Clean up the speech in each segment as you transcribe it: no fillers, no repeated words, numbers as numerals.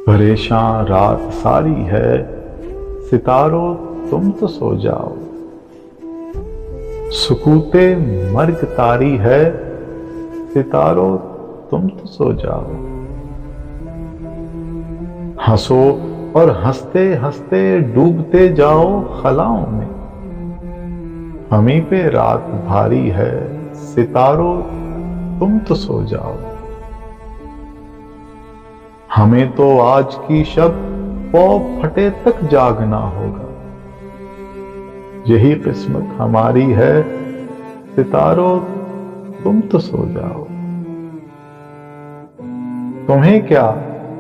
پریشاں رات ساری ہے، ستاروں تم تو سو جاؤ۔ سکوت مرگ طاری ہے، ستاروں تم تو سو جاؤ۔ ہنسو اور ہنستے ہنستے ڈوبتے جاؤ خلاؤں میں، ہمیں پہ رات بھاری ہے، ستاروں تم تو سو جاؤ۔ ہمیں تو آج کی شب پاؤ پھٹے تک جاگنا ہوگا، یہی قسمت ہماری ہے، ستاروں تم تو سو جاؤ۔ تمہیں کیا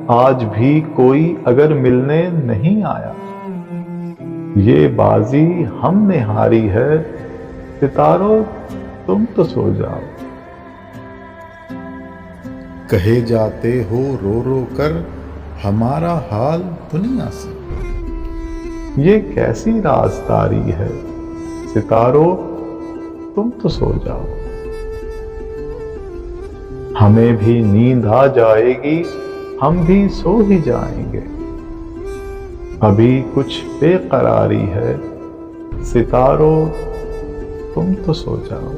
آج بھی کوئی اگر ملنے نہیں آیا، یہ بازی ہم نے ہاری ہے، ستاروں تم تو سو جاؤ۔ کہے جاتے ہو رو رو کر ہمارا حال دنیا سے، یہ کیسی رازداری ہے، ستاروں تم تو سو جاؤ۔ ہمیں بھی نیند آ جائے گی، ہم بھی سو ہی جائیں گے، ابھی کچھ بے قراری ہے، ستاروں تم تو سو جاؤ۔